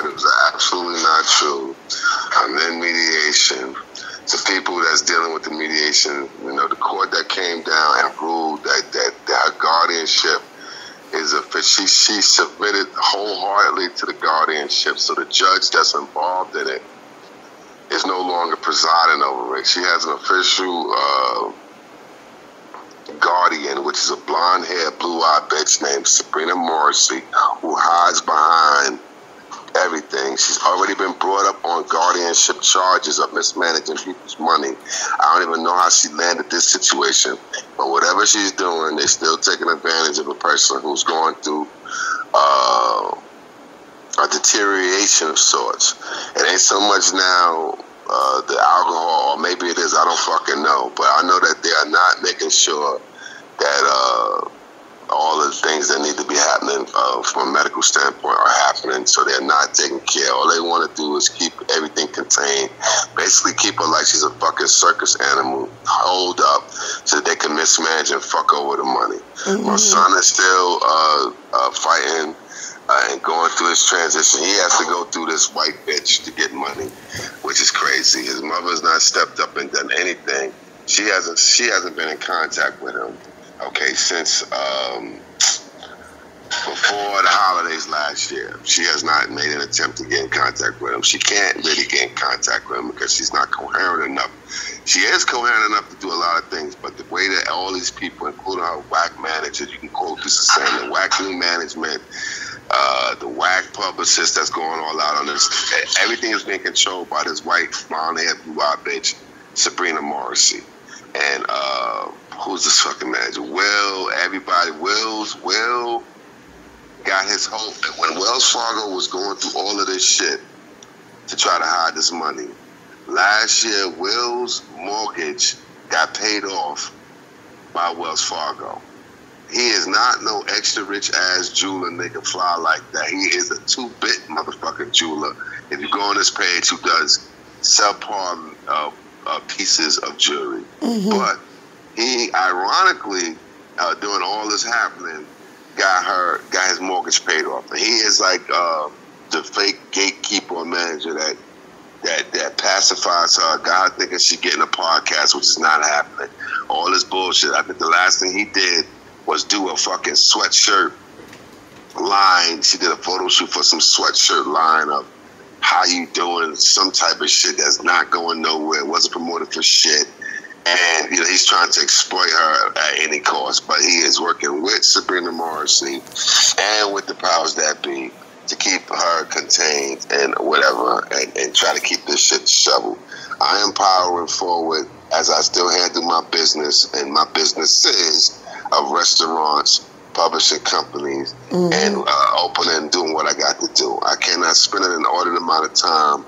that is absolutely not true. I'm in mediation. The people that's dealing with the mediation, you know, the court that came down and ruled that her guardianship is she submitted wholeheartedly to the guardianship. So the judge that's involved in it is no longer presiding over it. She has an official guardian, which is a blonde-haired, blue-eyed bitch named Sharina Morrissey, who hides behind everything. She's already been brought up on guardianship charges of mismanaging people's money. I don't even know how she landed this situation, but whatever she's doing, they're still taking advantage of a person who's going through a deterioration of sorts. It ain't so much now the alcohol, or maybe it is, I don't fucking know, but I know that they are not making sure that all the things that need to be happening from a medical standpoint are happening, so they're not taking care. All they want to do is keep everything contained, basically keep her like she's a fucking circus animal, hold up, so that they can mismanage and fuck over the money. Mm-hmm. My son is still fighting and going through his transition. He has to go through this white bitch to get money, which is crazy. His mother's not stepped up and done anything. She hasn't been in contact with him, okay, since before the holidays last year. She has not made an attempt to get in contact with him. She can't really get in contact with him because she's not coherent enough. She is coherent enough to do a lot of things, but the way that all these people, including our whack managers, you can quote this as saying the whack new management, the whack publicist that's going all out on this, everything is being controlled by this white, blonde-haired, blue-eyed bitch, Sharina Morrissey. And who's this fucking manager? Will got his whole, when Wells Fargo was going through all of this shit to try to hide this money, last year Will's mortgage got paid off by Wells Fargo. He is not no extra rich ass jeweler nigga fly like that. He is a 2-bit motherfucking jeweler. If you go on this page, who does subpar pieces of jewelry. Mm-hmm. But he, ironically, doing all this happening, got his mortgage paid off. And he is like the fake gatekeeper or manager that pacifies her. God thinking she's getting a podcast, which is not happening. All this bullshit. I think the last thing he did was do a fucking sweatshirt line. She did a photo shoot for some sweatshirt line of how you doing, some type of shit that's not going nowhere, wasn't promoted for shit. And, you know, he's trying to exploit her at any cost. But he is working with Sharina Morrissey and with the powers that be to keep her contained and whatever, and try to keep this shit shoveled. I am powering forward as I still handle my business, and my businesses of restaurants, publishing companies, mm-hmm. and opening and doing what I got to do. I cannot spend an inordinate amount of time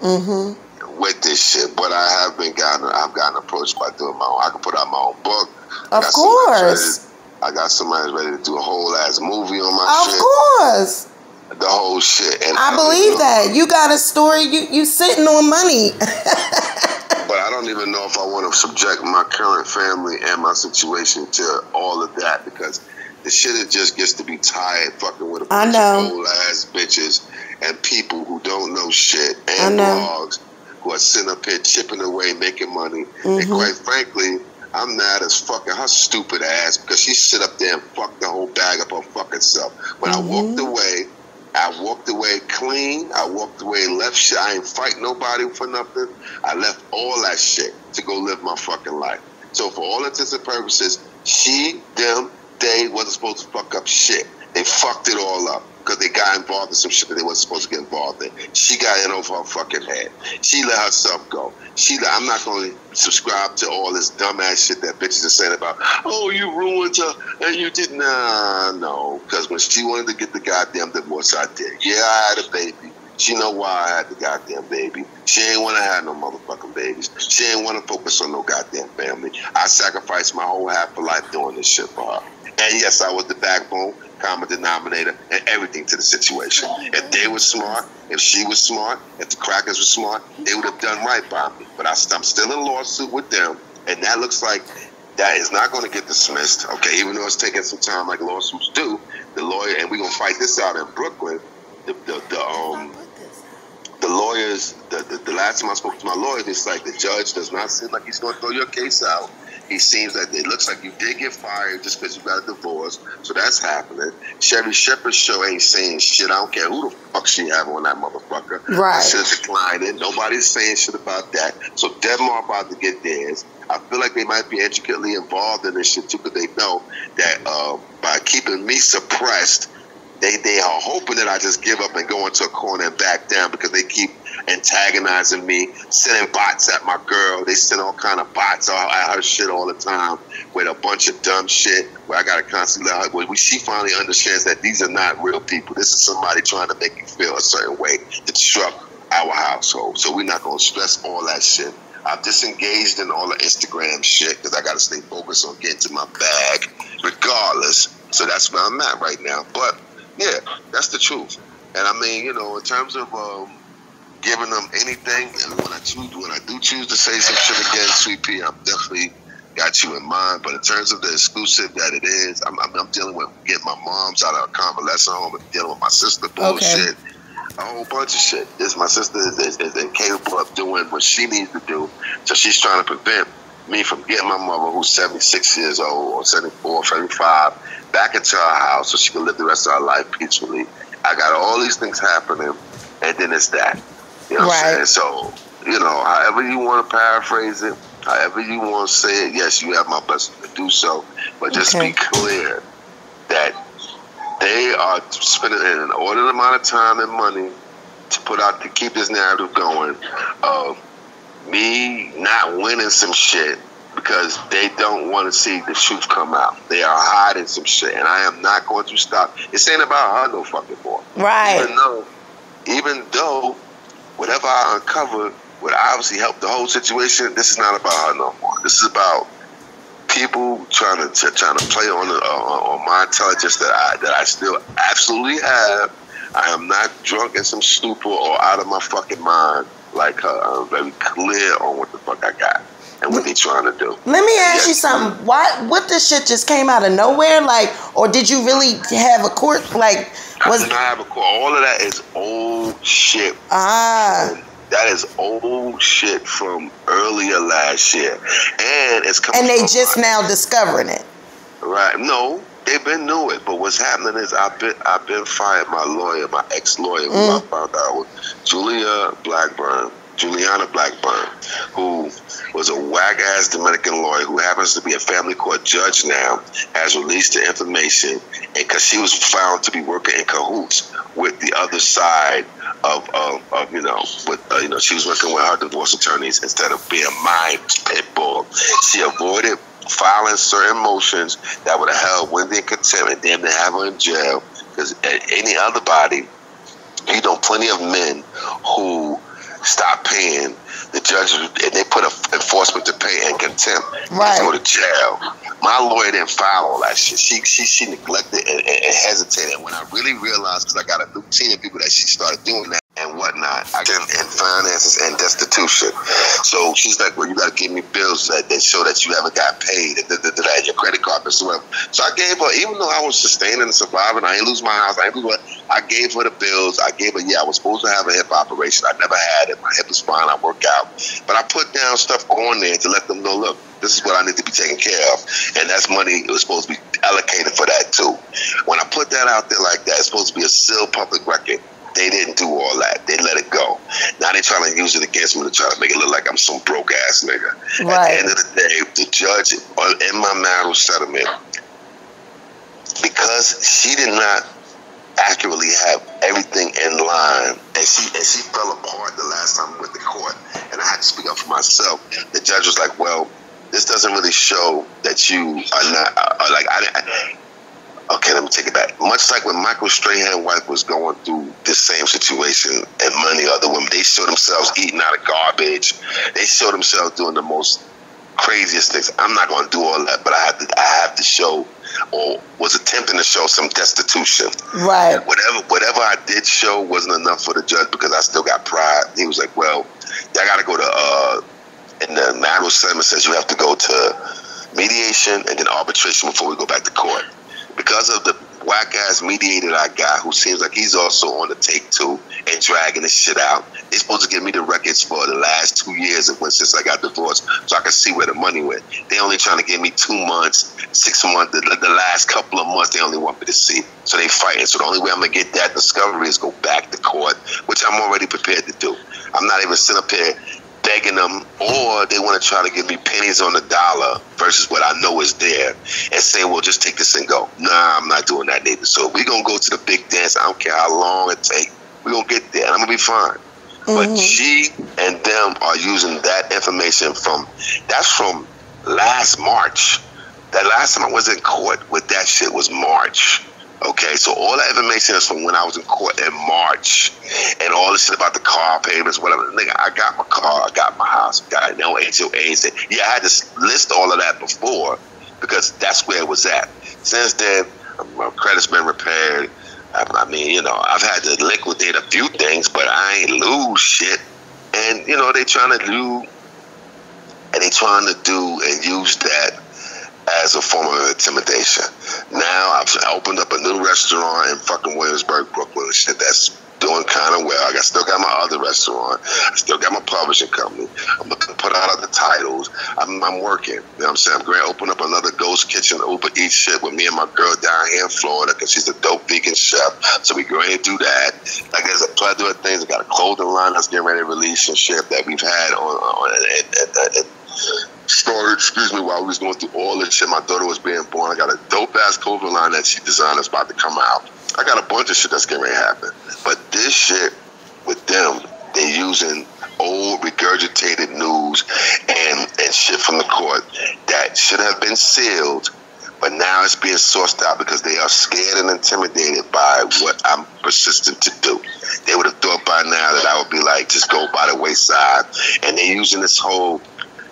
mm-hmm. with this shit, but I've gotten approached by doing my own. I can put out my own book. Of course. I got somebody ready to do a whole ass movie on my shit. Of course. The whole shit. And I believe that. You got a story. You sitting on money. But I don't even know if I want to subject my current family and my situation to all of that, because the shit just gets to be tired fucking with a bunch of old ass bitches and people who don't know shit and blogs who are sitting up here chipping away, making money. Mm-hmm. And quite frankly, I'm mad as fucking her stupid ass because she sit up there and fucked the whole bag up her fucking self. When mm-hmm. I walked away clean. I walked away, left shit. I ain't fight nobody for nothing. I left all that shit to go live my fucking life. So for all intents and purposes, they wasn't supposed to fuck up shit. They fucked it all up because they got involved in some shit that they wasn't supposed to get involved in. She got in over her fucking head. She let herself go. I'm not going to subscribe to all this dumbass shit that bitches are saying about, oh, you ruined her and you did. No. Because when she wanted to get the goddamn divorce, I did. Yeah, I had a baby. She know why I had the goddamn baby. She ain't want to have no motherfucking babies. She ain't want to focus on no goddamn family. I sacrificed my whole half of life doing this shit for her. And yes, I was the backbone, common denominator, and everything to the situation. If they were smart, if she was smart, if the crackers were smart, they would have done right by me. But I'm still in a lawsuit with them, and that looks like that is not going to get dismissed, okay, even though it's taking some time like lawsuits do. The lawyer, and we're going to fight this out in Brooklyn, the last time I spoke to my lawyer, it's like the judge does not seem like he's going to throw your case out. He seems that it looks like you did get fired just because you got a divorce. So that's happening. Sherry Shepherd's show ain't saying shit. I don't care who the fuck she have on that motherfucker. Right. Shit's declining. Nobody's saying shit about that. So Denmark about to get theirs. I feel like they might be intricately involved in this shit too, because they know that by keeping me suppressed, they are hoping that I just give up and go into a corner and back down, because they keep antagonizing me, sending bots at my girl. They send all kind of bots at her shit all the time with a bunch of dumb shit where I gotta constantly let her. She finally understands that these are not real people. This is somebody trying to make you feel a certain way to disrupt our household. So we're not gonna stress all that shit. I've disengaged in all the Instagram shit because I gotta stay focused on getting to my bag regardless. So that's where I'm at right now. But yeah, that's the truth. And I mean, in terms of giving them anything, and when I do choose to say some shit again, Sweet Pea, I'm definitely got you in mind. But in terms of the exclusive that it is, I'm dealing with getting my mom's out of a convalescent home, and dealing with my sister bullshit, a whole bunch of shit. My sister is incapable of doing what she needs to do, so she's trying to prevent me from getting my mother, who's 76 years old, or 74, 75, back into her house so she can live the rest of her life peacefully. I got all these things happening, and then it's that. You know what I'm saying? So, however you want to paraphrase it, however you want to say it, yes, you have my blessing to do so. But just be clear that they are spending an inordinate amount of time and money to keep this narrative going of me not winning some shit because they don't want to see the truth come out. They are hiding some shit, and I am not going to stop. This ain't about her no fucking more. Right. Even though whatever I uncovered would obviously help the whole situation, this is not about her no more. This is about people trying to play on my intelligence that I still absolutely have. I am not drunk in some stupor or out of my fucking mind like her. I'm very clear on what the fuck I got and what they trying to do. Let me ask you something. What this shit just came out of nowhere? Or did you really have a court? I did not have a court. All of that is old shit. That is old shit from earlier last year, and it's coming. And they just now discovering it. Right? No, they've been knew it. But what's happening is I've been fired. My lawyer, my ex-lawyer, who I found out was Juliana Blackburn, who was a whack-ass Dominican lawyer who happens to be a family court judge now, has released the information, and because she was found to be working in cahoots with the other side of she was working with her divorce attorneys instead of being my pit bull. She avoided filing certain motions that would have held Wendy in contempt and damn near have her in jail, because any other body, plenty of men who stop paying the judge, and they put enforcement to pay and contempt, right, go to jail. My lawyer didn't file all that shit. She neglected and hesitated. When I really realized, because I got a new team of people that she started doing that and whatnot, and finances and destitution. So she's like, well, you got to give me bills that show that you haven't got paid, and your credit card, and so whatever. So I gave her, even though I was sustaining and surviving, I ain't lose my house, I gave her the bills. I gave her, I was supposed to have a hip operation. I never had it. My hip is fine. I work out. But I put down stuff on there to let them know, look, this is what I need to be taken care of. And that's money. It was supposed to be allocated for that too. When I put that out there like that, it's supposed to be a sealed public record. They didn't do all that. They let it go. Now they're trying to use it against me to try to make it look like I'm some broke ass nigga. Right. At the end of the day, the judge in my marital settlement, because she did not accurately have everything in line, and she fell apart the last time we went to court, and I had to speak up for myself. The judge was like, well, this doesn't really show that you are not okay, let me take it back. Much like when Michael Strahan's wife was going through this same situation, and many other women, they show themselves eating out of garbage. They show themselves doing the most craziest things. I'm not going to do all that, but I have to show, or was attempting to show, some destitution. Right. Whatever I did show wasn't enough for the judge, because I still got pride. He was like, well, I got to go to, and the marital settlement says you have to go to mediation and then arbitration before we go back to court. Because of whack-ass mediator I got, who seems like he's also on the take too and dragging this shit out. They're supposed to give me the records for the last 2 years of when since I got divorced, so I can see where the money went. They only trying to give me 2 months, 6 months. The last couple of months they only want me to see. So they fighting. So the only way I'm gonna get that discovery is go back to court, which I'm already prepared to do. I'm not even sitting up here begging them, or they want to try to give me pennies on the dollar versus what I know is there and say, well, just take this and go. Nah, I'm not doing that neither. So we're going to go to the big dance. I don't care how long it takes. We're going to get there and I'm going to be fine. But she and them are using that information that's from last March. That last time I was in court with that shit was March. Okay, so all that information is from when I was in court in March, and all this shit about the car payments, whatever. Nigga, I got my car, I got my house, got no HOAs. Yeah, I had to list all of that before because that's where it was at. Since then, my credit's been repaired. I mean, you know, I've had to liquidate a few things, but I ain't lose shit. And you know, they trying to do and use that as a form of intimidation. Now I've opened up a new restaurant in fucking Williamsburg, Brooklyn, and shit that's doing kind of well. I still got my other restaurant. I still got my publishing company. I'm looking to put out other titles. I'm working. You know what I'm saying? I'm going to open up another ghost kitchen Uber Eats shit with me and my girl down here in Florida because she's a dope vegan chef. So we going to do that. Like there's a plethora of things. I got a clothing line that's getting ready to release and shit that we've had on started, while we was going through all this shit. My daughter was being born. I got a dope ass clothing line that she designed that's about to come out. I got a bunch of shit that's getting ready to happen. But this shit with them, they're using old regurgitated news and shit from the court that should have been sealed, but now it's being sourced out because they are scared and intimidated by what I'm persistent to do. They would have thought by now that I would be like, just go by the wayside. And they're using this whole,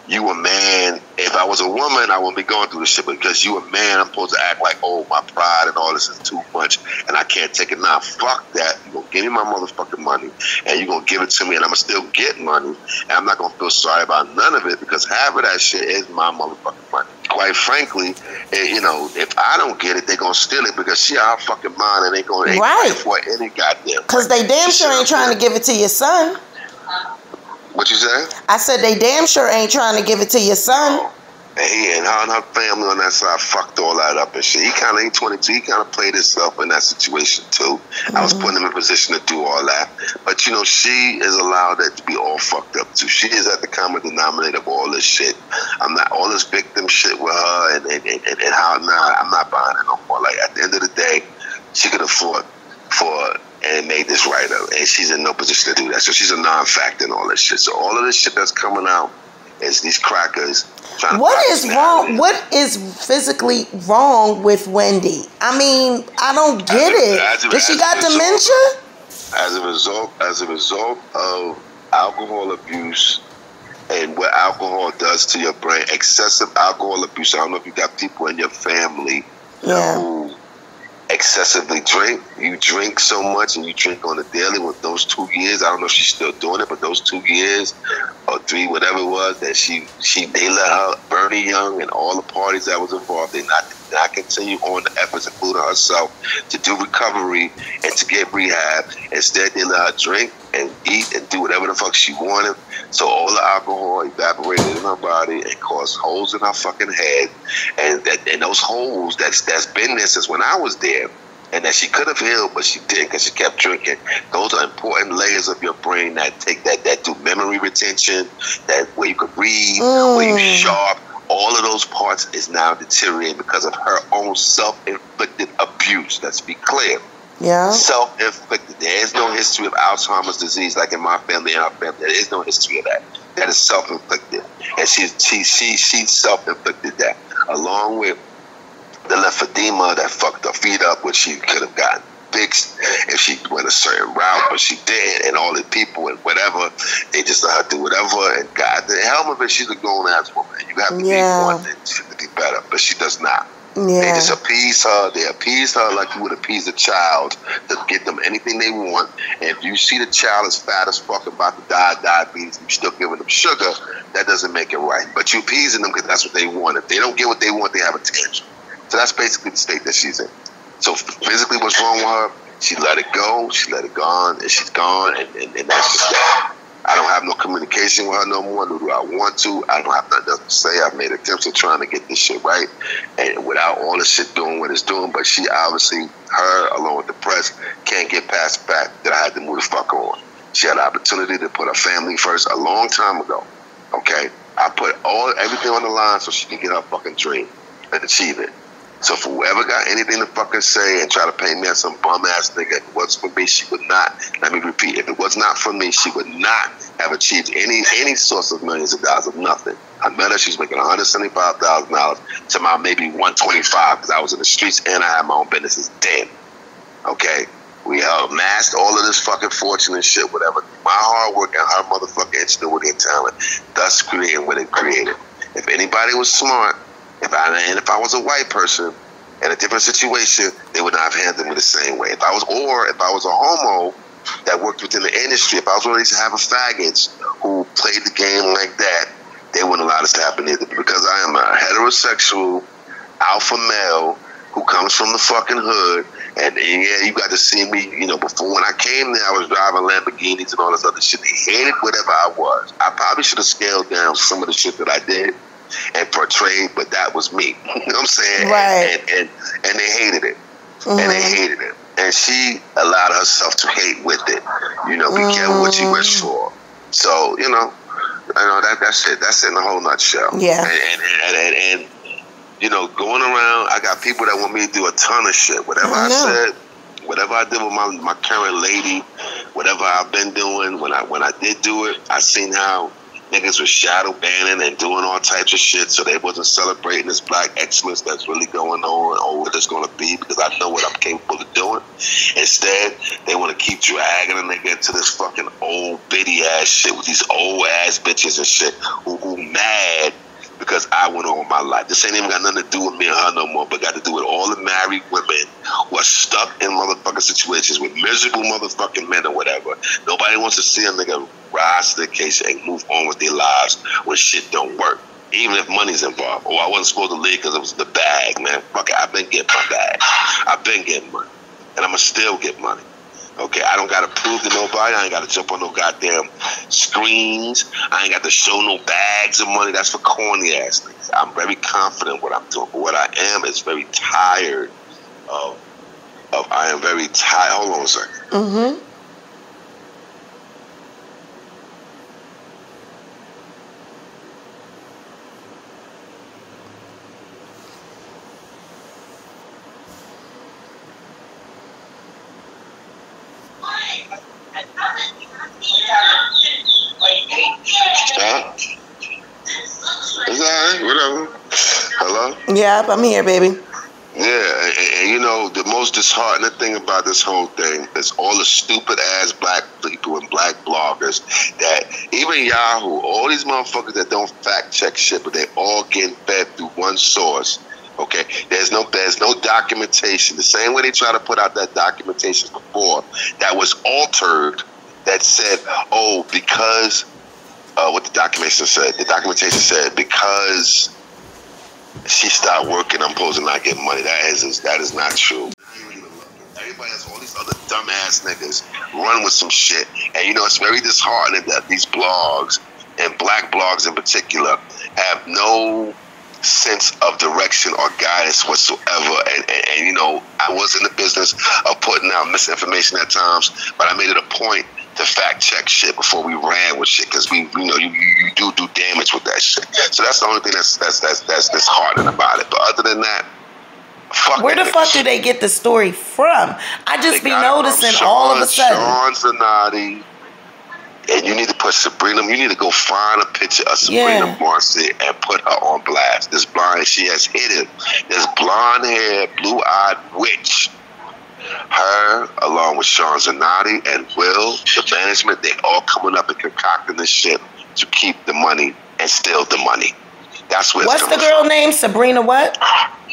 you a man. If I was a woman, I wouldn't be going through this shit. But because you a man, I'm supposed to act like, oh, my pride and all this is too much, and I can't take it now. Fuck that. You're going to give me my motherfucking money, and you're going to give it to me, and I'm going to still get money, and I'm not going to feel sorry about none of it because half of that shit is my motherfucking money. Quite frankly, you know, if I don't get it, they're going to steal it because she out fucking mine, and they going to for any goddamn. Because they damn sure ain't trying to give it to your son. What you say? I said they damn sure ain't trying to give it to your son. And her and her family on that side fucked all that up and shit. He kind of ain't 22. He kind of played himself in that situation too. I was putting him in position to do all that. But you know, she is allowed that to be all fucked up too. She is at the common denominator of all this shit. I'm not all this victim shit with her and how I'm not buying it no more. Like at the end of the day, she could have fought for and made this right up, and she's in no position to do that. So she's a non-factor in all this shit. So all of this shit that's coming out is these crackers trying to. What is wrong? What is physically wrong with Wendy? I mean, I don't get it. Does she got dementia? As a result of alcohol abuse and what alcohol does to your brain, excessive alcohol abuse. I don't know if you got people in your family who excessively drink. You drink so much and you drink on a daily. With those 2 years, I don't know if she's still doing it, but those 2 years or 3, whatever it was, that they let her, Bernie Young and all the parties that was involved, they not continue on the efforts, including herself, to do recovery and to get rehab. Instead, they let her drink and eat and do whatever the fuck she wanted. So all the alcohol evaporated in her body and caused holes in her fucking head. And those holes that's been there since when I was there, and that she could have healed, but she didn't because she kept drinking. Those are important layers of your brain that do memory retention, that where you could read, where you sharp. All of those parts is now deteriorating because of her own self-inflicted abuse. Let's be clear. Yeah. Self-inflicted. There is no history of Alzheimer's disease like in my family and our family. There is no history of that. That is self-inflicted. And she self-inflicted that. Along with the lymphedema that fucked her feet up, which she could have gotten fixed if she went a certain route, but she did, and all the people and whatever, they just let her do whatever, and God, the hell of it, she's a grown-ass woman. You have to be one to be better, but she does not. They just appease her. They appease her like you would appease a child to get them anything they want. And if you see the child is fat as fuck about to die of diabetes, and you're still giving them sugar, that doesn't make it right. But you appeasing them because that's what they want. If they don't get what they want, they have a tantrum. So that's basically the state that she's in. So physically, what's wrong with her? She let it go. She let it go on, and she's gone, and that's just that. I don't have no communication with her no more, nor do I want to. I don't have nothing else to say. I've made attempts at trying to get this shit right, and without all this shit doing what it's doing. But she obviously, her along with the press, can't get past the fact that I had to move the fuck on. She had an opportunity to put her family first a long time ago. Okay, I put everything on the line so she can get her fucking dream and achieve it. So if whoever got anything to fucking say and try to paint me as some bum ass nigga, if it wasn't for me, she would not. Let me repeat: if it was not for me, she would not have achieved any source of millions of dollars of nothing. I met her; she was making $175,000 to my maybe $125 because I was in the streets and I had my own businesses. Then, okay, we amassed all of this fucking fortune and shit, whatever. My hard work and her motherfucking ingenuity and talent, thus creating what it created. If anybody was smart. If I was a white person in a different situation, they would not have handled me the same way. If I was a homo that worked within the industry, if I was one of these having faggots who played the game like that, they wouldn't allow this to happen either. Because I am a heterosexual alpha male who comes from the fucking hood, and yeah, you got to see me. You know, before when I came there, I was driving Lamborghinis and all this other shit. They hated whatever I was. I probably should have scaled down some of the shit that I did and portrayed, but that was me. You know what I'm saying? Right. And they hated it. And they hated it. And she allowed herself to hate with it. You know, be careful what you wish for. So, that's it. That's it in a whole nutshell. Yeah. And you know, going around, I got people that want me to do a ton of shit. Whatever I said, whatever I did with my current lady, whatever I've been doing, when I did do it, I seen how niggas was shadow banning and doing all types of shit, so they wasn't celebrating this black excellence that's really going on or what it's going to be, because I know what I'm capable of doing. Instead, they want to keep dragging a nigga into this fucking old bitty ass shit with these old ass bitches and shit who mad because I went on with my life. This ain't even got nothing to do with me and her no more, but got to do with all the married women who are stuck in motherfucking situations with miserable motherfucking men or whatever. Nobody wants to see a nigga rise to the occasion and move on with their lives when shit don't work, even if money's involved. Oh, I wasn't supposed to leave because it was the bag, man. Fuck it, I've been getting my bag. I've been getting money, and I'm going to still get money. Okay, I don't got to prove to nobody. I ain't got to jump on no goddamn screens. I ain't got to show no bags of money. That's for corny ass niggas. I'm very confident in what I'm doing. But what I am is very tired of I am very tired. Hold on a second. Mm-hmm. Is that whatever? Hello? Yeah, I'm here, baby. Yeah, and you know, the most disheartening thing about this whole thing is all the stupid ass black people and black bloggers that even Yahoo, all these motherfuckers that don't fact check shit, but they all getting fed through one source. Okay, there's no documentation. The same way they try to put out that documentation before that was altered, that said, oh, because what the documentation said, because she stopped working, I'm supposed to not get money. That is not true. Everybody has all these other dumbass niggas run with some shit, and you know it's very disheartening that these blogs and black blogs in particular have no sense of direction or guidance whatsoever. And you know, I was in the business of putting out misinformation at times, but I made it a point to fact check shit before we ran with shit, because you do damage with that shit. So that's the only thing that's disheartening about it. But other than that, fuck. Where the fuck do they get the story from? I just be noticing all of a sudden. Sean Zanotti. And you need to put Sabrina. You need to go find a picture of Sabrina Marcy and put her on blast. This blonde, she has hit it. This blonde haired, blue eyed witch. Her, along with Sean Zanotti and Will, the management, they all coming up and concocting this shit to keep the money and steal the money. That's where. What's the girl name? Sabrina what?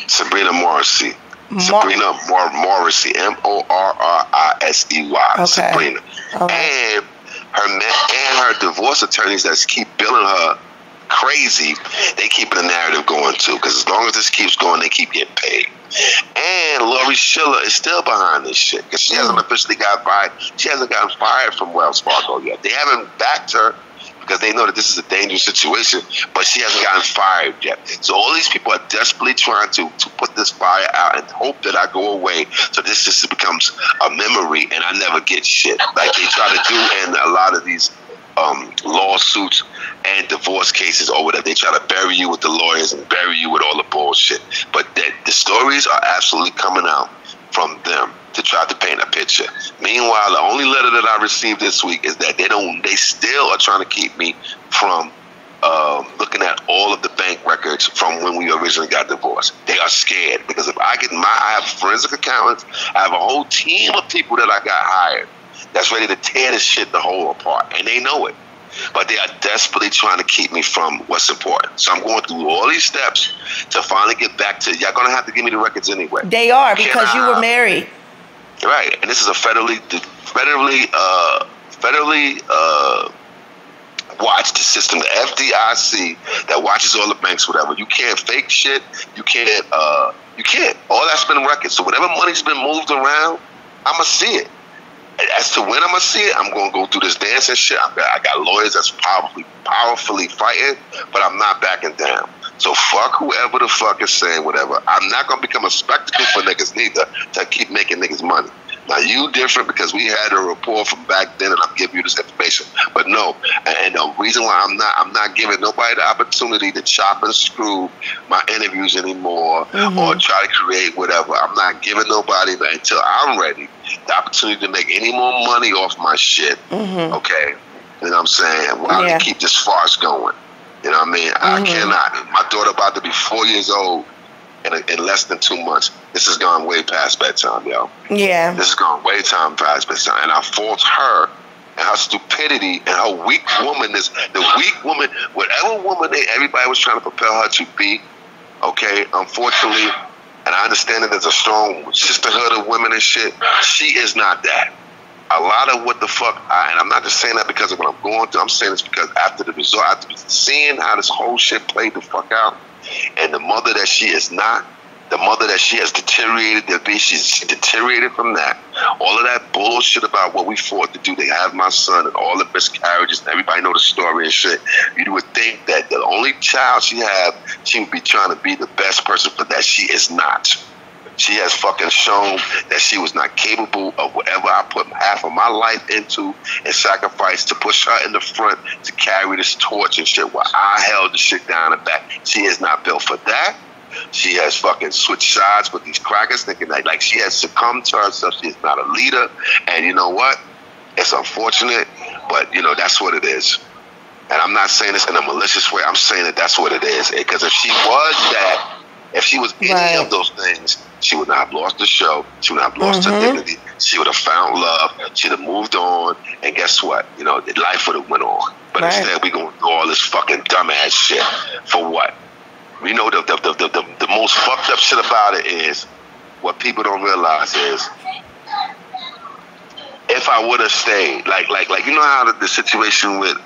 Sabrina Morrissey. Sabrina Morrissey. Morrisey. Okay. Sabrina. Okay. And her divorce attorneys that keep billing her crazy, they keeping the narrative going too. Because as long as this keeps going, they keep getting paid. And Lori Schiller is still behind this shit because she hasn't officially got fired. She hasn't gotten fired from Wells Fargo yet. They haven't backed her because they know that this is a dangerous situation, but she hasn't gotten fired yet. So all these people are desperately trying to put this fire out and hope that I go away so this just becomes a memory and I never get shit. Like they try to do in a lot of these lawsuits and divorce cases or whatever. They try to bury you with the lawyers and bury you with all the bullshit. But the stories are absolutely coming out from them to try to paint a picture. Meanwhile, the only letter that I received this week is that they still are trying to keep me from looking at all of the bank records from when we originally got divorced. They are scared because if I have forensic accountants, I have a whole team of people that I got hired that's ready to tear this shit the whole apart, and they know it. But they are desperately trying to keep me from what's important. So I'm going through all these steps to finally get back to, y'all gonna have to give me the records anyway. They are, because you were married. Right, and this is a federally watched system, the FDIC, that watches all the banks, whatever. You can't fake shit. You can't. All that's been records. So whatever money's been moved around, I'ma see it. As to when I'm gonna see it, I'm gonna go through this dance and shit. I got lawyers that's powerfully fighting, but I'm not backing down. So fuck whoever the fuck is saying whatever. I'm not gonna become a spectacle for niggas neither to keep making niggas money. Now you different because we had a rapport from back then, and I'm giving you this information. But no, and the reason why I'm not giving nobody the opportunity to chop and screw my interviews anymore or try to create whatever. I'm not giving nobody until I'm ready the opportunity to make any more money off my shit. Okay, you know what I'm saying? While I keep this farce going. You know what I mean? I cannot. My daughter about to be 4 years old in less than 2 months. This has gone way past bedtime, yo. Yeah. This has gone way past bedtime. And I fault her and her stupidity and her weak womanness. The weak woman, whatever woman everybody was trying to propel her to be, okay, unfortunately, and I understand that there's a strong sisterhood of women and shit, she is not that. A lot of what the fuck, and I'm not just saying that because of what I'm going through, I'm saying this because after the result, after seeing how this whole shit played the fuck out, and the mother that she is not, the mother that she has deteriorated to be, she deteriorated from that. All of that bullshit about what we fought to do to have my son and all the miscarriages, and everybody know the story and shit. You would think that the only child she had, she would be trying to be the best person for that. She is not. She has fucking shown that she was not capable of whatever I put half of my life into and sacrificed to push her in the front to carry this torch and shit while I held the shit down and back. She is not built for that. She has fucking switched sides with these crackers, thinking that like she has succumbed to herself. She is not a leader. And you know what? It's unfortunate, but you know, that's what it is. And I'm not saying this in a malicious way. I'm saying that that's what it is. Because if she was that, if she was any of those things, she would not have lost the show. She would not have lost her dignity. She would have found love. She'd have moved on. And guess what? You know, life would have went on. But instead, we going through all this fucking dumbass shit. For what? You know, the most fucked up shit about it is, what people don't realize is, if I would have stayed, like you know how the situation with,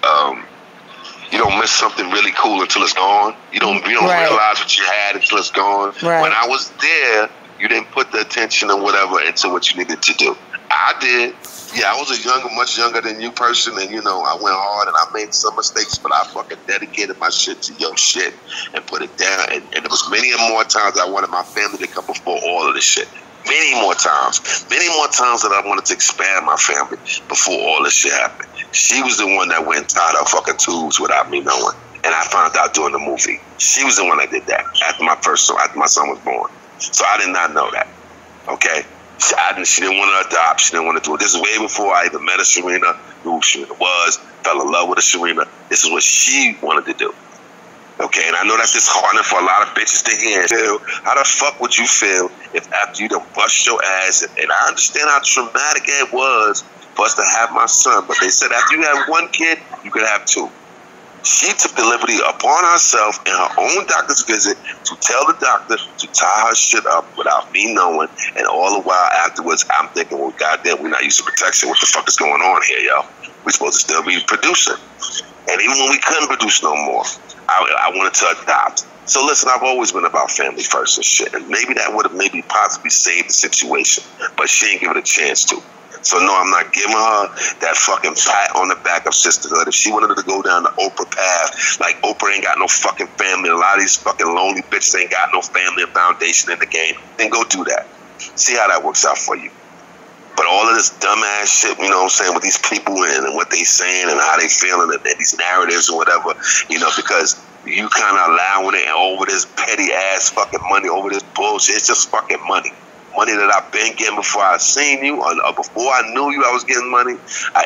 you don't miss something really cool until it's gone. You don't realize what you had until it's gone. Right. When I was there, you didn't put the attention or whatever into what you needed to do. I did. Yeah, I was much younger than you person, and you know, I went hard and I made some mistakes, but I fucking dedicated my shit to your shit and put it down. And there was many more times I wanted my family to come before all of this shit. Many more times that I wanted to expand my family before all this shit happened. She was the one that went and tied up fucking tubes without me knowing. And I found out during the movie. She was the one that did that after my son was born. So I did not know that. Okay? She didn't want to adopt. She didn't want to do it. This is way before I even met a Sharina, knew who Sharina was, fell in love with a Sharina. This is what she wanted to do. Okay, and I know that's disheartening for a lot of bitches to hear. How the fuck would you feel if after you done bust your ass, and I understand how traumatic it was for us to have my son, but they said after you have one kid, you could have two. She took the liberty upon herself in her own doctor's visit to tell the doctor to tie her shit up without me knowing, and all the while afterwards, I'm thinking, well, goddamn, we're not using protection. What the fuck is going on here, yo? We're supposed to still be producing. And even when we couldn't produce no more, I wanted to adopt. So listen, I've always been about family first and shit. And maybe that would have maybe possibly saved the situation. But she didn't give it a chance to. So no, I'm not giving her that fucking pat on the back of sisterhood. If she wanted to go down the Oprah path, like Oprah ain't got no fucking family, a lot of these fucking lonely bitches ain't got no family or foundation in the game, then go do that. See how that works out for you. But all of this dumbass shit, you know what I'm saying, with these people and what they saying and how they feeling and these narratives or whatever, you know, because you kind of allowing it over this petty ass fucking money, over this bullshit. It's just fucking money. Money that I've been getting before I seen you, or before I knew you, I was getting money.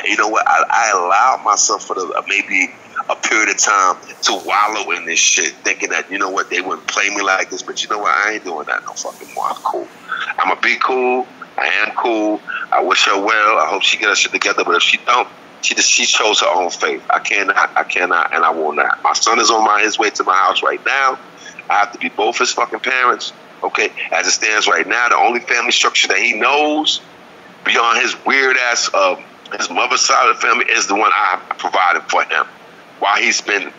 You know what? I allowed myself for maybe a period of time to wallow in this shit, thinking that, you know what, they wouldn't play me like this. But you know what? I ain't doing that no fucking more. I'm cool. I'm gonna be cool. I am cool. I wish her well. I hope she get her shit together. But if she don't, she chose her own fate. I cannot, and I will not. My son is on his way to my house right now. I have to be both his fucking parents. Okay, as it stands right now, the only family structure that he knows beyond his weird ass, his mother's side of the family, is the one I provided for him. While he's been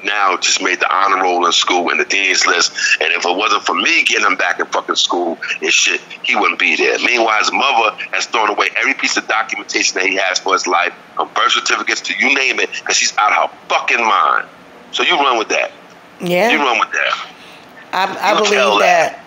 now just made the honor roll in school and the dean's list, and if it wasn't for me getting him back in fucking school and shit, he wouldn't be there. Meanwhile, his mother has thrown away every piece of documentation that he has for his life, from birth certificates to you name it, because she's out of her fucking mind. So you run with that. Yeah. You run with that. I believe that.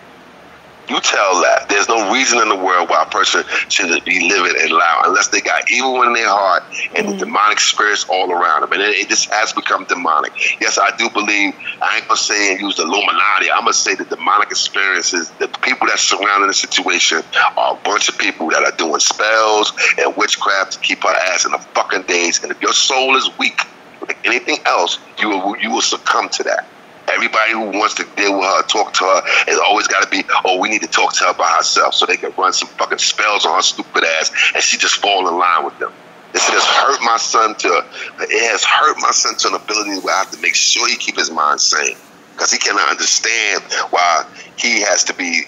You tell that. There's no reason in the world why a person should be living and loud unless they got evil in their heart and the demonic spirits all around them. And it just has become demonic. Yes, I do believe, I ain't going to say and use the Illuminati. I'm going to say the demonic experiences, the people that surround the situation are a bunch of people that are doing spells and witchcraft to keep our ass in the fucking days. And if your soul is weak, like anything else, you will succumb to that. Everybody who wants to deal with her, talk to her, has always got to be, oh, we need to talk to her by herself so they can run some fucking spells on her stupid ass and she just fall in line with them. This has hurt my son to an ability where I have to make sure he keep his mind sane, because he cannot understand why he has to be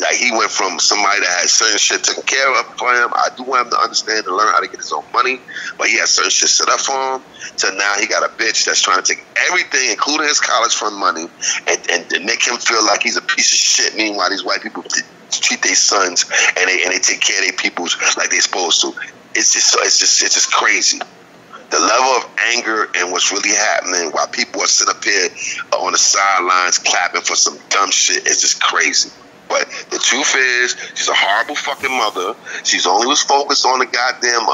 like he went from somebody that had certain shit taken care of for him. I do want him to understand and learn how to get his own money, but he has certain shit set up for him. To now he got a bitch that's trying to take everything, including his college fund money, and make him feel like he's a piece of shit. Meanwhile, these white people treat their sons and they take care of their peoples like they're supposed to. It's just crazy. The level of anger and what's really happening while people are sitting up here on the sidelines clapping for some dumb shit is just crazy. But the truth is, she's a horrible fucking mother. She's only was focused on the goddamn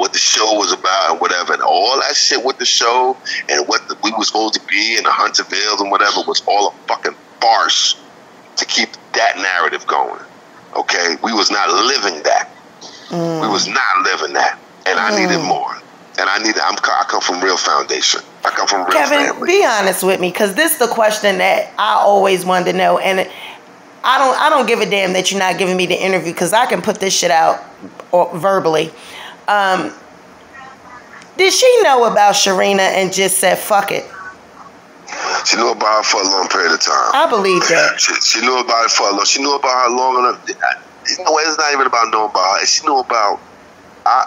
what the show was about and whatever, and all that shit with the show and what we was supposed to be in the Huntervilles and whatever was all a fucking farce to keep that narrative going. Okay, we was not living that. We was not living that. And I needed more. And I come from real foundation. I come from real Kevin, family. be honest with me, because this is the question that I always wanted to know. And I don't give a damn that you're not giving me the interview, because I can put this shit out verbally. Did she know about Sharina and just said, fuck it? She knew about her for a long period of time. I believe that. She knew about it for a long. She knew about her long enough. You know what? It's not even about knowing about her. She knew about.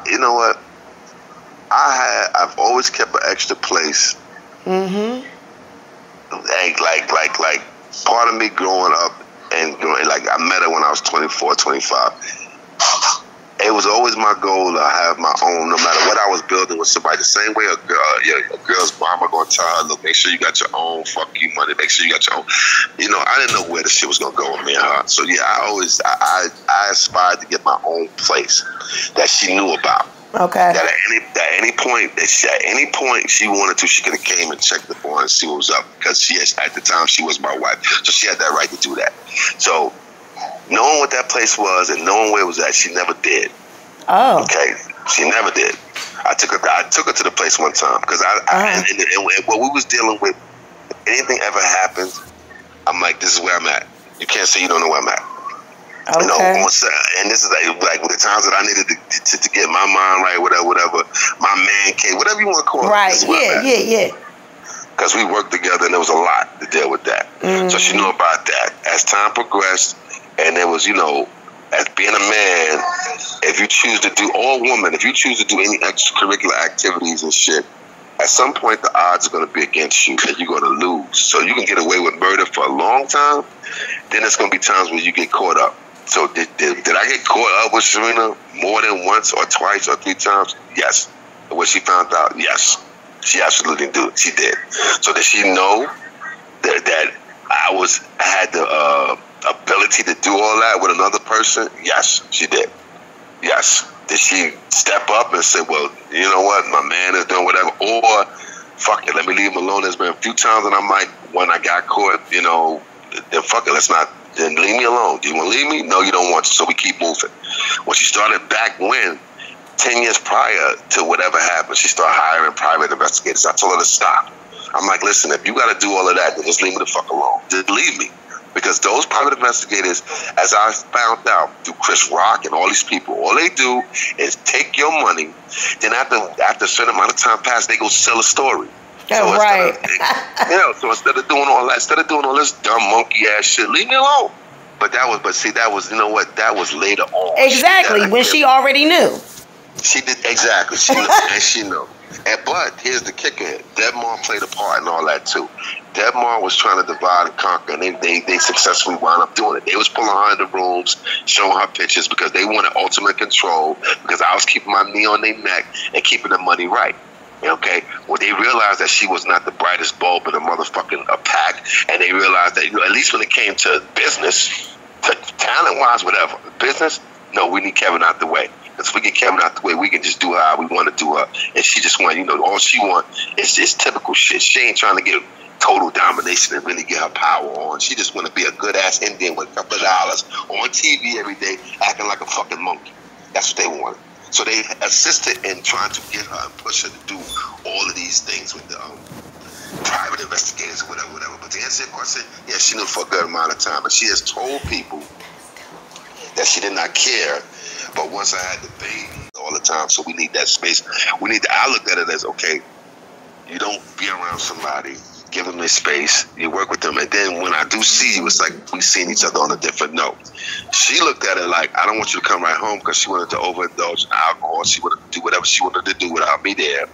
You know what? I've always kept an extra place. Mm-hmm. Like part of me growing up and growing, like I met her when I was 24, 25. It was always my goal to have my own, no matter what I was building with somebody. The same way a girl's mama gonna tell her, look, make sure you got your own, fuck you money, make sure you got your own. You know, I didn't know where the shit was gonna go with me and her. So yeah, I aspired to get my own place that she knew about. Okay. That at any point she wanted to, she could have came and checked the phone and see what was up, because at the time she was my wife, so she had that right to do that. So knowing what that place was and knowing where it was at, she never did. Oh. Okay, she never did. I took her to the place one time because and what we was dealing with. If anything ever happened, I'm like, this is where I'm at. You can't say you don't know where I'm at. Okay. You know, and this is like the times that I needed to get my mind right, whatever, my man cave, whatever you want to call it. Right, yeah. Because we worked together and there was a lot to deal with that. Mm-hmm. So she knew about that. As time progressed, and there was, you know, as being a man, if you choose to do, or woman, if you choose to do any extracurricular activities and shit, at some point the odds are going to be against you and you're going to lose. So you can get away with murder for a long time, then there's going to be times where you get caught up. So did I get caught up with Sharina more than once or twice or 3 times? Yes. And when she found out, yes. She absolutely did. She did. So did she know that I had the ability to do all that with another person? Yes, she did. Yes. Did she step up and say, well, you know what, my man is doing whatever, or fuck it, let me leave him alone? There's been a few times that I'm like, when I got caught, you know, then fuck it, then leave me alone. Do you want to leave me? No, you don't want to, so we keep moving. When she started back when, 10 years prior to whatever happened, she started hiring private investigators. I told her to stop. I'm like, listen, if you got to do all of that, then just leave me the fuck alone. Just leave me. Because those private investigators, as I found out through Chris Rock and all these people, all they do is take your money. Then after a certain amount of time passes, they go sell a story. So right. So instead of doing all that, instead of doing all this dumb monkey ass shit, leave me alone. But that was, you know what? That was later on. Exactly, when she already knew. She did, exactly. She knew, and she knew. But here's the kicker. Debmar played a part in all that too. Debmar was trying to divide and conquer, and they successfully wound up doing it. They was pulling her in the rooms, showing her pictures because they wanted ultimate control, because I was keeping my knee on their neck and keeping the money right. Okay? Well, they realized that she was not the brightest bulb in the motherfucking pack, and they realized that, you know, at least when it came to business, talent-wise, whatever, business, no, we need Kevin out the way. Because if we get Kevin out the way, we can just do how we want to do her. And she just want, you know, all she want is typical shit. She ain't trying to get total domination and really get her power on. She just want to be a good-ass Indian with a couple of dollars on TV every day acting like a fucking monkey. That's what they wanted. So they assisted in trying to get her and push her to do all of these things with the private investigators or whatever. But to answer your question, yeah, she knew for a good amount of time. And she has told people that she did not care. But once I had the baby all the time, so we need that space. I looked at it as, okay, you don't be around somebody, give them their space, you work with them, and then when I do see you, it's like we seeing each other on a different note. She looked at it like, I don't want you to come right home, because she wanted to overindulge in alcohol. She wanted to do whatever she wanted to do without me there.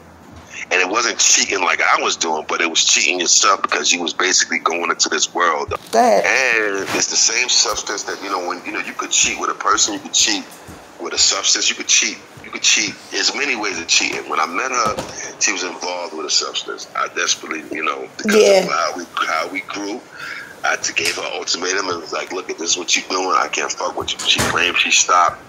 And it wasn't cheating like I was doing, but it was cheating yourself, because you was basically going into this world. Go ahead. And it's the same substance that, you know, when, you know, you could cheat with a person, you could cheat with a substance, you could cheat. You could cheat. There's many ways of cheating. When I met her, she was involved with a substance. I desperately, you know, because of how we grew, I gave her an ultimatum and was like, look, this is what you're doing. I can't fuck with you. She claimed she stopped.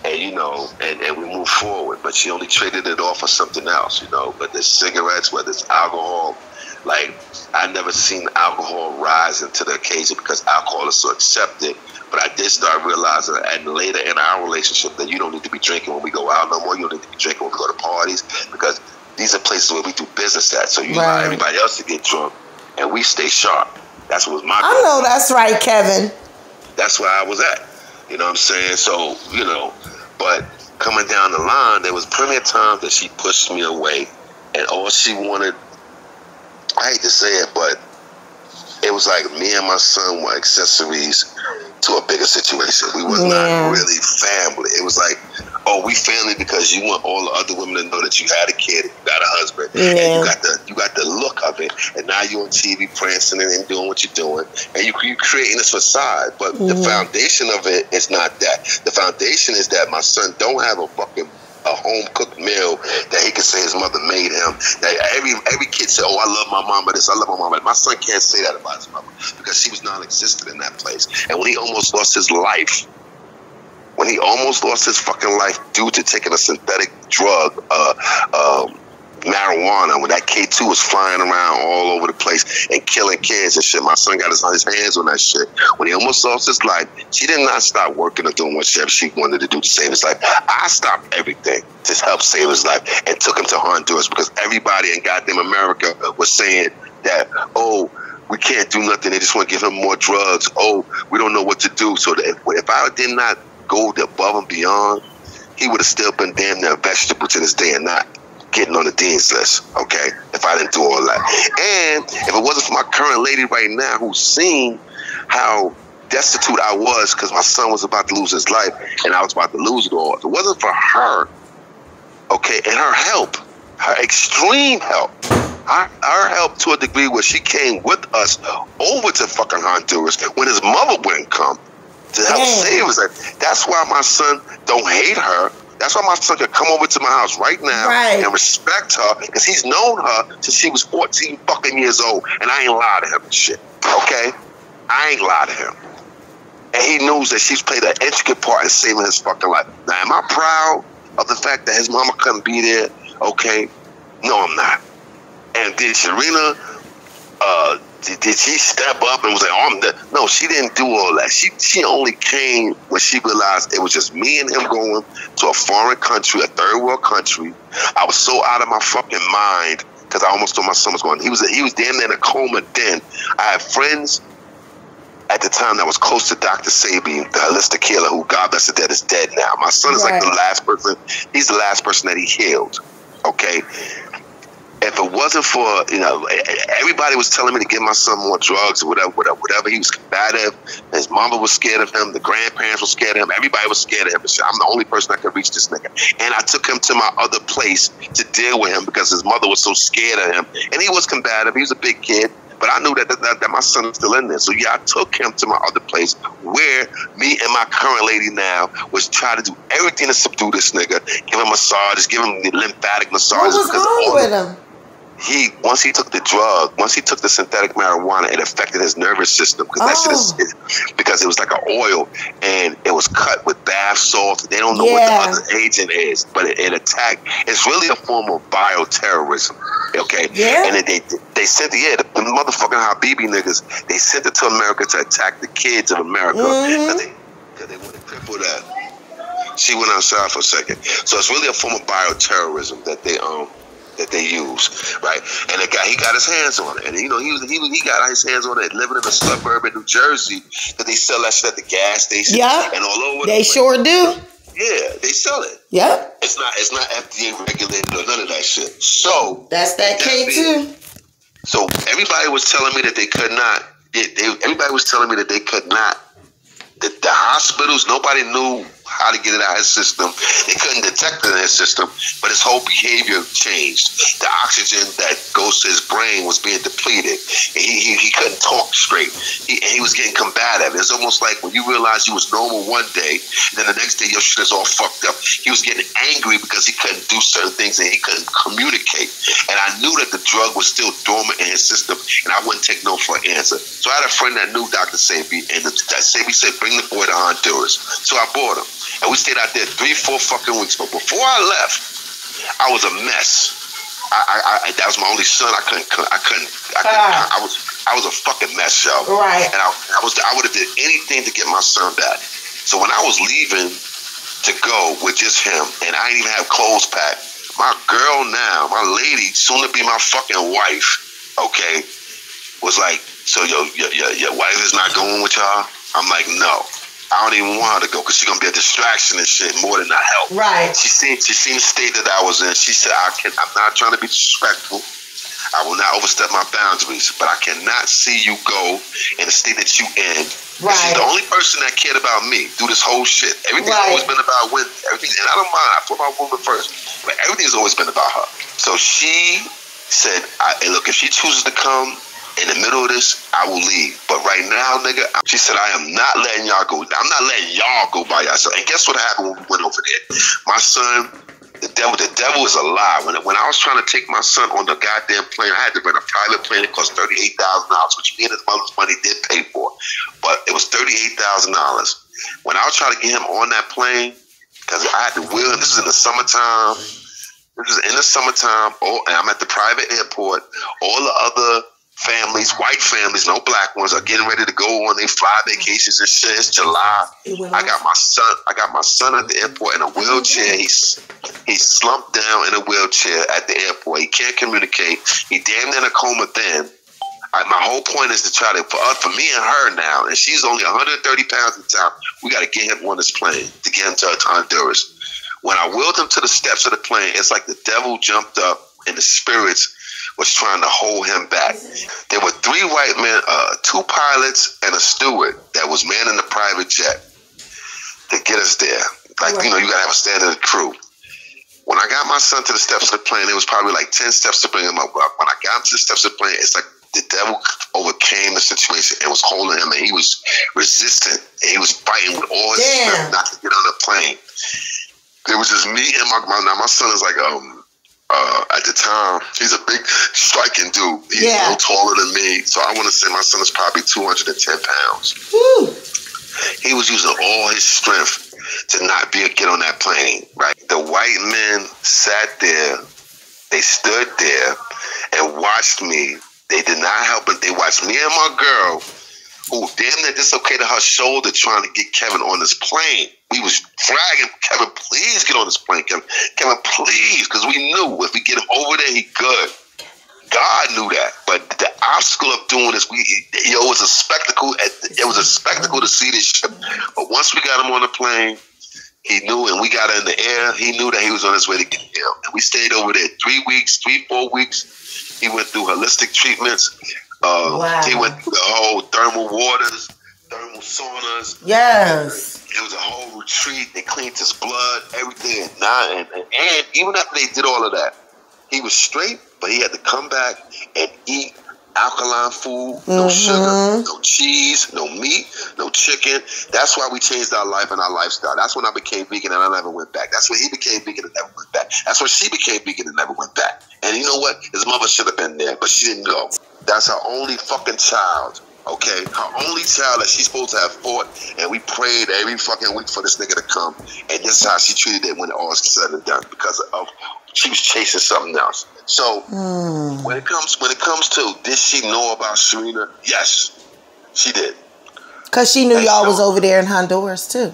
And, you know, and we moved forward. But she only traded it off for something else, you know. But there's cigarettes, whether it's alcohol. Like, I never seen alcohol rise into the occasion because alcohol is so accepted. But I did start realizing, and later in our relationship, that you don't need to be drinking when we go out no more. You don't need to be drinking when we go to parties, because these are places where we do business at. So you allow everybody else to get drunk, and we stay sharp. That's what was my goal. I know that's right, Kevin. That's where I was at. You know what I'm saying? So, you know, but coming down the line, there was plenty of times that she pushed me away, and all she wanted, I hate to say it, but it was like me and my son were accessories to a bigger situation. We was not really family. It was like, oh, we family because you want all the other women to know that you had a kid, and you got a husband, and you got the look of it, and now you're on TV prancing and doing what you're doing, and you're creating this facade. But the foundation of it is not that. The foundation is that my son don't have a home cooked meal that he can say his mother made him. That every kid said, oh, I love my mama this, I love my mama. My son can't say that about his mother because she was non-existent in that place. And when he almost lost his life, fucking life due to taking a synthetic drug, marijuana, when that K2 was flying around all over the place and killing kids and shit, my son got his hands on that shit. When he almost lost his life, she did not stop working or doing whatever she wanted to do to save his life. I stopped everything to help save his life and took him to Honduras because everybody in goddamn America was saying that, oh, we can't do nothing. They just want to give him more drugs. Oh, we don't know what to do. So if I did not go above and beyond, he would have still been damn near a vegetable to this day and not getting on the dean's list, okay, if I didn't do all that. And if it wasn't for my current lady right now who's seen how destitute I was because my son was about to lose his life and I was about to lose it all. If it wasn't for her, okay, and her help, her extreme help, her help to a degree where she came with us over to fucking Honduras when his mother wouldn't come to help save us. That's why my son don't hate her. That's why my son can come over to my house right now and respect her, because he's known her since she was 14 fucking years old, and I ain't lied to him and shit. Okay? I ain't lied to him. And he knows that she's played an intricate part in saving his fucking life. Now, am I proud of the fact that his mama couldn't be there? Okay? No, I'm not. And did Sharina, did she step up and was like, oh, I'm the... No, she didn't do all that. She only came when she realized it was just me and him going to a foreign country, a third world country. I was so out of my fucking mind because I almost thought my son was going. He was damn near in a coma then. I had friends at the time that was close to Dr. Sabi, the holistic healer, who, God bless the dead, is dead now. My son is like the last person. He's the last person that he healed. Okay? If it wasn't for, everybody was telling me to give my son more drugs or whatever. He was combative. His mama was scared of him. The grandparents were scared of him. Everybody was scared of him. I'm the only person that could reach this nigga. And I took him to my other place to deal with him because his mother was so scared of him. And he was combative. He was a big kid. But I knew that my son was still in there. So, yeah, I took him to my other place where me and my current lady now was trying to do everything to subdue this nigga. Give him massages, give him the lymphatic massages. What was wrong with him? Once he took the synthetic marijuana, it affected his nervous system because because it was like an oil and it was cut with bath salt. They don't know what the other agent is, but it attacked. It's really a form of bioterrorism. Okay, and they sent the motherfucking Habibi niggas. They sent it to America to attack the kids of America because they want to cripple that. She went outside for a second, so it's really a form of bioterrorism that they use, right? And the guy, he got his hands on it, and he got his hands on it living in a suburb in New Jersey that they sell that shit at the gas station and all over. They sure do. Yeah, they sell it. Yep. It's not FDA regulated or none of that shit. So that's that K too. So everybody was telling me that they could not. Everybody was telling me that they could not. The hospitals, nobody knew how to get it out of his system. They couldn't detect it in his system, but his whole behavior changed. The oxygen that goes to his brain was being depleted. He couldn't talk straight. He was getting combative. It's almost like when you realize you was normal one day, then the next day your shit is all fucked up. He was getting angry because he couldn't do certain things and he couldn't communicate. And I knew that the drug was still dormant in his system, and I wouldn't take no for an answer. So I had a friend that knew Dr. Sabi, and that Sabi said, bring the boy to Honduras. So I bought him. And we stayed out there 3-4 fucking weeks. But before I left, I was a mess. That was my only son. I was a fucking mess, yo. Right. And I would have did anything to get my son back. So when I was leaving to go with just him, and I didn't even have clothes packed, my girl now, my lady, soon to be my fucking wife, okay, was like, so your wife is not going with y'all? I'm like, no. I don't even want her to go because she's gonna be a distraction and shit more than a help. Right. She seen the state that I was in. She said, I'm not trying to be disrespectful. I will not overstep my boundaries, but I cannot see you go in the state that you in. Right. She's the only person that cared about me through this whole shit. Everything's always been about Wendy. Everything, and I don't mind. I put my woman first, but everything's always been about her. So she said, hey, look, if she chooses to come in the middle of this, I will leave. But right now, nigga, she said, I am not letting y'all go. I'm not letting y'all go by yourself. And guess what happened when we went over there? My son, the devil is a lie. When I was trying to take my son on the goddamn plane, I had to rent a private plane. It cost $38,000, which me and his mother's money did pay for. But it was $38,000. When I was trying to get him on that plane, because I had to wheel him, this was in the summertime. And I'm at the private airport. All the other families, white families, no black ones, are getting ready to go on their fly vacations and shit. It's July. I got my son at the airport in a wheelchair. He's slumped down in a wheelchair at the airport. He can't communicate. He damn near in a coma then. My whole point is to try to, for me and her now, and she's only 130 pounds at the time, we got to get him on this plane to get him to Honduras. When I wheeled him to the steps of the plane, it's like the devil jumped up and the spirits was trying to hold him back. There were 3 white men, 2 pilots, and a steward that was manning the private jet to get us there. Like, you know, you gotta have a standard crew. When I got my son to the steps of the plane, it was probably like 10 steps to bring him up. When I got him to the steps of the plane, it's like the devil overcame the situation and was holding him, and he was resistant, and he was fighting with all his strength not to get on the plane. It was just me and my son is like, at the time, he's a big striking dude. He's a little taller than me. So I want to say my son is probably 210 pounds. Woo. He was using all his strength to not get on that plane, right? The white men sat there, they stood there and watched me. They did not help it. They watched me and my girl, who damn near dislocated her shoulder trying to get Kevin on this plane. We was dragging Kevin, please get on this plane, Kevin. Kevin, please, because we knew if we get him over there, he good. God knew that, but the obstacle of doing this, it was a spectacle. It was a spectacle to see this shit. But once we got him on the plane, he knew, and we got it in the air. He knew that he was on his way to get here, and we stayed over there 4 weeks. He went through holistic treatments. He went through the whole thermal waters, thermal saunas. Yes. It was a whole retreat. They cleaned his blood, everything, and even after they did all of that, he was straight. But he had to come back and eat alkaline food, no sugar, no cheese, no meat, no chicken. That's why we changed our life and our lifestyle. That's when I became vegan and I never went back. That's when he became vegan and never went back. That's when she became vegan and never went back. And you know what? His mother should have been there, but she didn't go. That's her only fucking child. Okay, her only child that she's supposed to have fought, and we prayed every fucking week for this nigga to come. And this is how she treated it when it all was said and done, because of she was chasing something else. So when it comes to did she know about Sharina? Yes, she did. Cause she knew y'all was over there in Honduras too.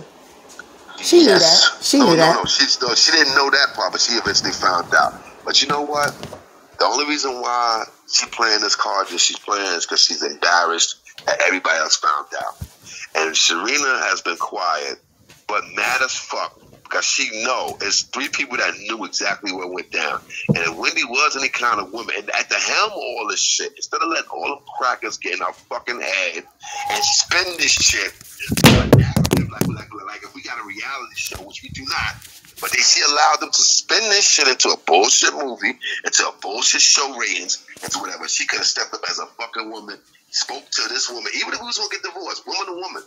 She knew that. She knew that. No, she didn't know that part, but she eventually found out. But you know what? The only reason why she playing this card that she's playing is because she's embarrassed that everybody else found out. And Sharina has been quiet, but mad as fuck. Because she know it's 3 people that knew exactly what went down. And if Wendy was any kind of woman, and at the helm of all this shit, instead of letting all them crackers get in our fucking head and spin this shit like if we got a reality show, which we do not, but she allowed them to spin this shit into a bullshit movie, into a bullshit show ratings, into whatever. She could have stepped up as a fucking woman, spoke to this woman, even if we was going to get divorced, woman to woman.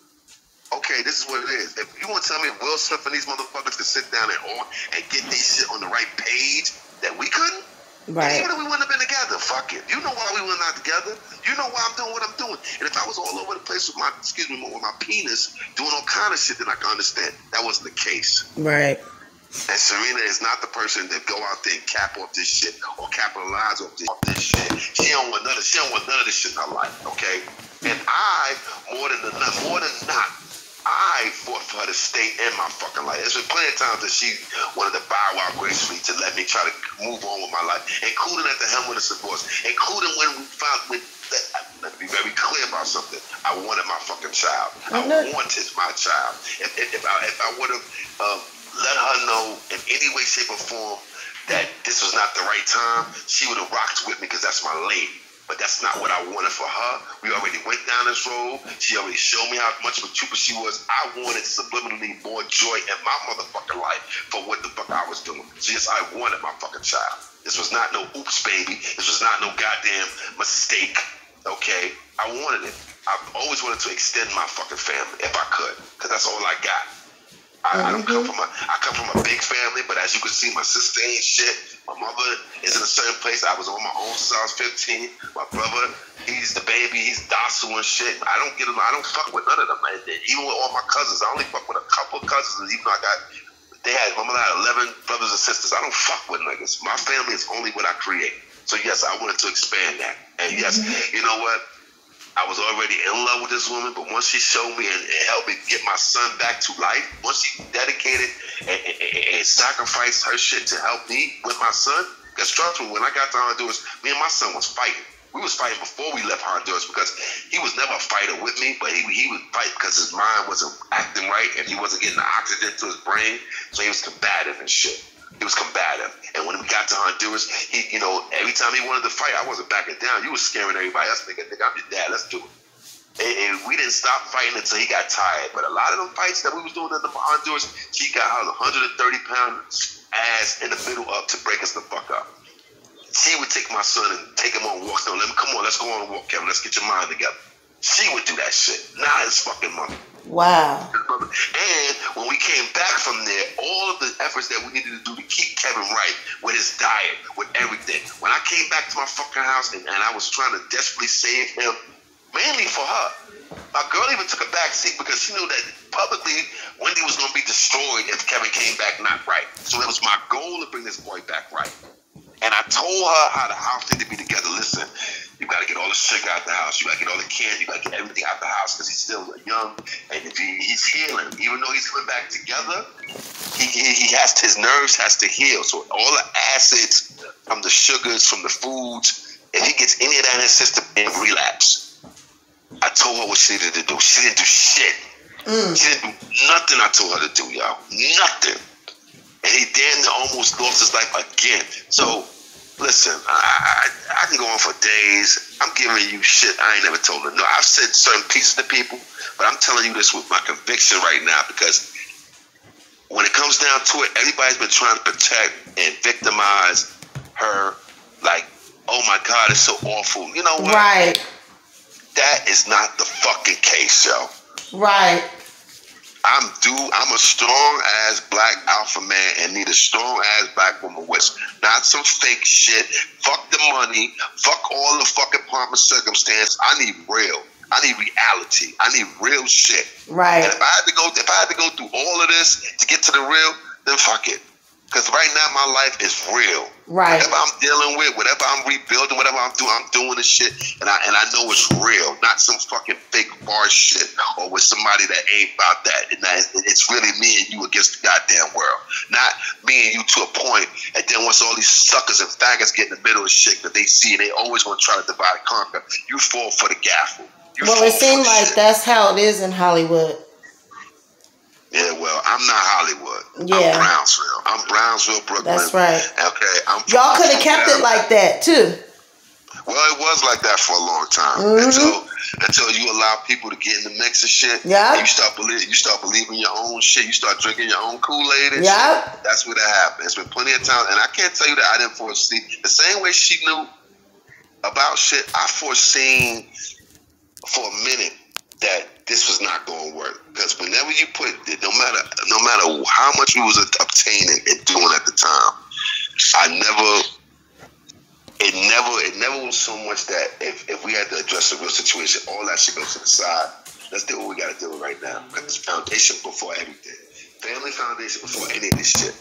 Okay, this is what it is. If you want to tell me Will Smith and these motherfuckers could sit down and get this shit on the right page that we couldn't? Right. Even if we wouldn't have been together, fuck it. You know why we were not together. You know why I'm doing what I'm doing. And if I was all over the place with my penis, doing all kind of shit, then I can understand. That wasn't the case. Right. And Sharina is not the person that go out there and cap off this shit or capitalize off this shit. She don't want none of this shit in her life, okay? And I, more than not, I fought for her to stay in my fucking life. There's been plenty of times that she wanted to bow out gracefully to let me try to move on with my life, including at the helm of the divorce, including when we found, let me be very clear about something. I wanted my fucking child. I wanted my child. If I would have let her know in any way, shape, or form that this was not the right time, she would have rocked with me because that's my lady. But that's not what I wanted for her. We already went down this road. She already showed me how much of a trooper she was. I wanted subliminally more joy in my motherfucking life for what the fuck I was doing. So yes, I wanted my fucking child. This was not no oops, baby. This was not no goddamn mistake. Okay? I wanted it. I've always wanted to extend my fucking family if I could, because that's all I got. I come from a big family, but as you can see, my sister ain't shit. My mother is in a certain place. I was on my own since I was 15. My brother, he's the baby. He's docile and shit. I don't fuck with none of them. Even with all my cousins, I only fuck with a couple of cousins. Even though my mother had 11 brothers and sisters. I don't fuck with niggas. My family is only what I create. So yes, I wanted to expand that. And yes, you know what? I was already in love with this woman, but once she showed me and helped me get my son back to life, once she dedicated and sacrificed her shit to help me with my son, because trust me, when I got to Honduras, me and my son was fighting. We was fighting before we left Honduras because he was never a fighter with me, but he would fight because his mind wasn't acting right and he wasn't getting the oxygen to his brain, so he was combative and shit. He was combative. And when we got to Honduras, Honduras. He, you know, every time he wanted to fight, I wasn't backing down. You was scaring everybody else. Nigga, I'm your dad. Let's do it. And we didn't stop fighting until he got tired. But a lot of them fights that we was doing in the Honduras, he got her 130-pound ass in the middle up to break us the fuck up. She would take my son and take him on walks. Let him, come on, let's go on a walk, Kevin. Let's get your mind together. She would do that shit. Not his fucking mother. Wow. And when we came back from there, all of the efforts that we needed to do to keep Kevin right with his diet, with everything. When I came back to my fucking house and I was trying to desperately save him, mainly for her. My girl even took a back seat because she knew that publicly Wendy was going to be destroyed if Kevin came back not right. So it was my goal to bring this boy back right. And I told her how the house needed to be together. Listen, you got to get all the sugar out the house. You got to get all the candy. You got to get everything out the house because he's still young and he's healing. Even though he's coming back together, he has his nerves has to heal. So all the acids from the sugars, from the foods, if he gets any of that in his system, it relapse. I told her what she needed to do. She didn't do shit. She didn't do nothing I told her to do, y'all. Nothing. And he damn near almost lost his life again. So, listen, I can go on for days. I'm giving you shit I ain't never told her. No, I've said certain pieces to people, but I'm telling you this with my conviction right now because when it comes down to it, everybody's been trying to protect and victimize her like, oh my God, it's so awful. You know what? Right. That is not the fucking case, yo. Right. I'm a strong ass black alpha man and need a strong ass black woman with not some fake shit. Fuck the money. Fuck all the fucking pomp and circumstance. I need real. I need reality. I need real shit. Right. And if I had to go through all of this to get to the real, then fuck it. Because right now my life is real. Right. Whatever I'm dealing with, whatever I'm rebuilding, whatever I'm doing this shit, and I know it's real, not some fucking fake bar shit or with somebody that ain't about that. And it's really me and you against the goddamn world, not me and you to a point. And then once all these suckers and faggots get in the middle of shit that they see, and they always want to try to divide and conquer, you fall for the gaffle. Well, it seems like shit. That's how it is in Hollywood. Yeah, well, I'm not Hollywood. Yeah. I'm Brownsville, Brooklyn. That's right. Okay. Y'all could have kept it like that, too. Well, it was like that for a long time. Until you allow people to get in the mix of shit. Yeah. You start believing your own shit. You start drinking your own Kool-Aid and shit. That's where that happened. It's been plenty of times. And I can't tell you that I didn't foresee. The same way she knew about shit, I foreseen for a minute that this was not going to work. Because whenever you put, no matter how much we was obtaining and doing at the time, it never was so much that if we had to address a real situation, all that shit goes to the side. Let's do what we got to do right now. Because it's foundation before everything. Family foundation before any of this shit.